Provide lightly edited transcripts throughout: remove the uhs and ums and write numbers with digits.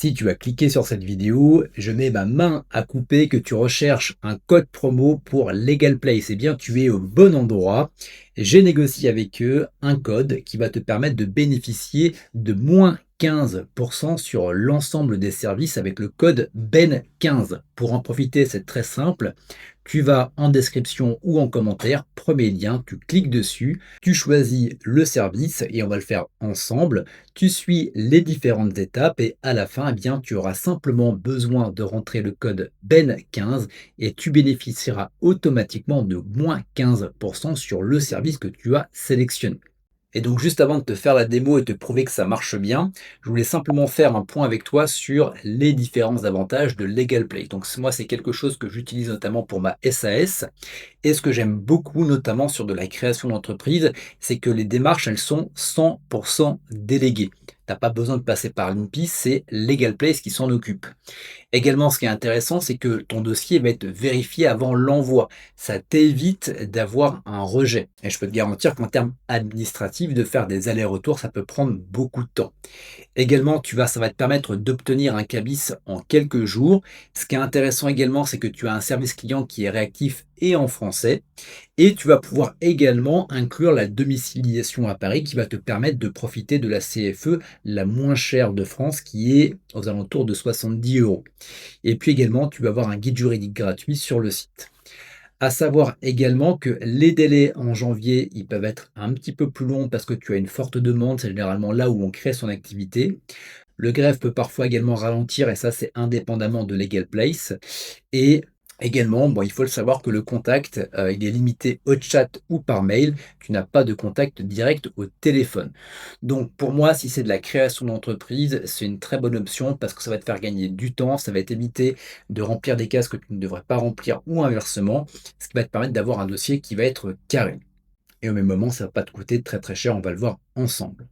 Si tu as cliqué sur cette vidéo, je mets ma main à couper que tu recherches un code promo pour Legal Place. Eh bien, tu es au bon endroit. J'ai négocié avec eux un code qui va te permettre de bénéficier de moins 15% sur l'ensemble des services avec le code BEN15. Pour en profiter, c'est très simple. Tu vas en description ou en commentaire, premier lien, tu cliques dessus, tu choisis le service et on va le faire ensemble. Tu suis les différentes étapes et à la fin, eh bien, tu auras simplement besoin de rentrer le code BEN15 et tu bénéficieras automatiquement de moins 15% sur le service que tu as sélectionné. Et donc juste avant de te faire la démo et te prouver que ça marche bien, je voulais simplement faire un point avec toi sur les différents avantages de Legal Play. Donc moi, c'est quelque chose que j'utilise notamment pour ma SAS. Et ce que j'aime beaucoup, notamment sur de la création d'entreprise, c'est que les démarches, elles sont 100% déléguées. Tu n'as pas besoin de passer par l'INPI, c'est Legal Place qui s'en occupe. Également, ce qui est intéressant, c'est que ton dossier va être vérifié avant l'envoi. Ça t'évite d'avoir un rejet. Et je peux te garantir qu'en termes administratifs, de faire des allers-retours, ça peut prendre beaucoup de temps. Également, ça va te permettre d'obtenir un cabis en quelques jours. Ce qui est intéressant également, c'est que tu as un service client qui est réactif et en français. Et tu vas pouvoir également inclure la domiciliation à Paris qui va te permettre de profiter de la CFE la moins chère de France qui est aux alentours de 70 euros. Et puis également, tu vas avoir un guide juridique gratuit sur le site. À savoir également que les délais en janvier, ils peuvent être un petit peu plus longs parce que tu as une forte demande, c'est généralement là où on crée son activité. Le greffe peut parfois également ralentir et ça, c'est indépendamment de Legal Place. Et également, bon, il faut le savoir que le contact, il est limité au chat ou par mail. Tu n'as pas de contact direct au téléphone. Donc pour moi, si c'est de la création d'entreprise, c'est une très bonne option parce que ça va te faire gagner du temps, ça va t'éviter de remplir des cases que tu ne devrais pas remplir ou inversement, ce qui va te permettre d'avoir un dossier qui va être carré. Et au même moment, ça ne va pas te coûter très très cher, on va le voir ensemble.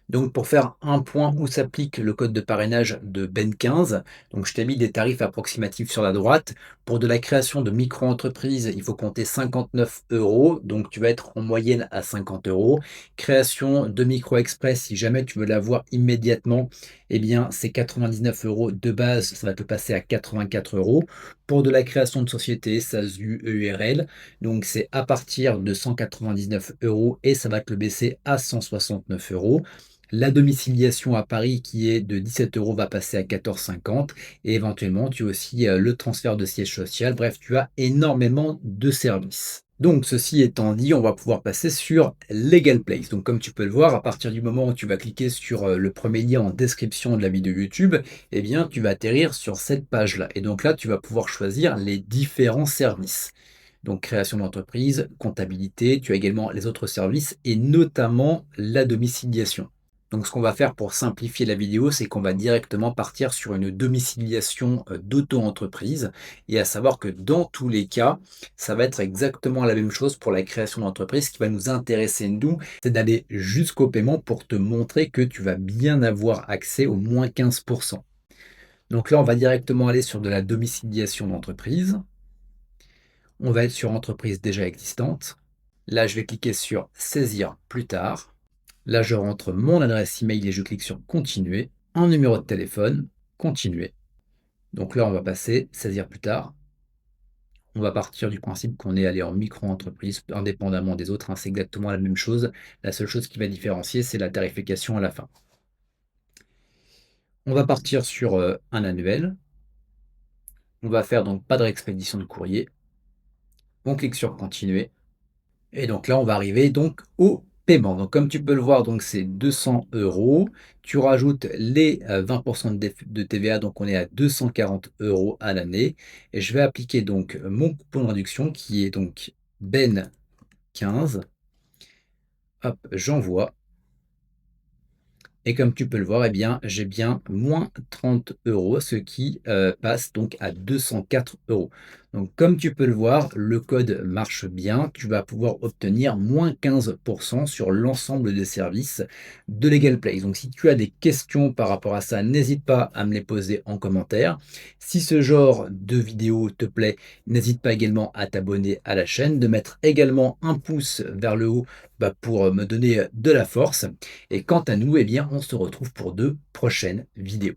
Donc pour faire un point où s'applique le code de parrainage de Ben15, donc je t'ai mis des tarifs approximatifs sur la droite. Pour de la création de micro-entreprise, il faut compter 59 euros, donc tu vas être en moyenne à 50 euros. Création de micro-express, si jamais tu veux l'avoir immédiatement, eh bien c'est 99 euros de base, ça va te passer à 84 euros. Pour de la création de société, SASU, EURL, donc c'est à partir de 199 euros et ça va te le baisser à 169 euros. La domiciliation à Paris qui est de 17 euros va passer à 14,50 et éventuellement tu as aussi le transfert de siège social. Bref, tu as énormément de services. Donc ceci étant dit, on va pouvoir passer sur Legal Place. Donc comme tu peux le voir, à partir du moment où tu vas cliquer sur le premier lien en description de la vidéo YouTube, eh bien tu vas atterrir sur cette page-là. Et donc là, tu vas pouvoir choisir les différents services. Donc création d'entreprise, comptabilité, tu as également les autres services et notamment la domiciliation. Donc ce qu'on va faire pour simplifier la vidéo, c'est qu'on va directement partir sur une domiciliation d'auto-entreprise et à savoir que dans tous les cas, ça va être exactement la même chose pour la création d'entreprise. Ce qui va nous intéresser, nous, c'est d'aller jusqu'au paiement pour te montrer que tu vas bien avoir accès au moins 15%. Donc là, on va directement aller sur de la domiciliation d'entreprise. On va être sur entreprise déjà existante. Là, je vais cliquer sur saisir plus tard. Là, je rentre mon adresse email et je clique sur continuer. Un numéro de téléphone, continuer. Donc là, on va passer saisir plus tard. On va partir du principe qu'on est allé en micro-entreprise, indépendamment des autres, hein, c'est exactement la même chose. La seule chose qui va différencier, c'est la tarification à la fin. On va partir sur un annuel. On va faire donc pas de réexpédition de courrier. On clique sur continuer. Et donc là, on va arriver donc au paiement. Donc comme tu peux le voir, donc c'est 200 euros. Tu rajoutes les 20% de TVA, donc on est à 240 euros à l'année. Et je vais appliquer donc mon coupon de réduction qui est donc Ben 15. Hop, j'envoie. Et comme tu peux le voir, eh bien, j'ai bien moins 30 euros, ce qui passe donc à 204 euros. Donc, comme tu peux le voir, le code marche bien. Tu vas pouvoir obtenir moins 15% sur l'ensemble des services de Legal Place. Donc, si tu as des questions par rapport à ça, n'hésite pas à me les poser en commentaire. Si ce genre de vidéo te plaît, n'hésite pas également à t'abonner à la chaîne, de mettre également un pouce vers le haut pour me donner de la force. Et quant à nous, eh bien, on se retrouve pour de prochaines vidéos.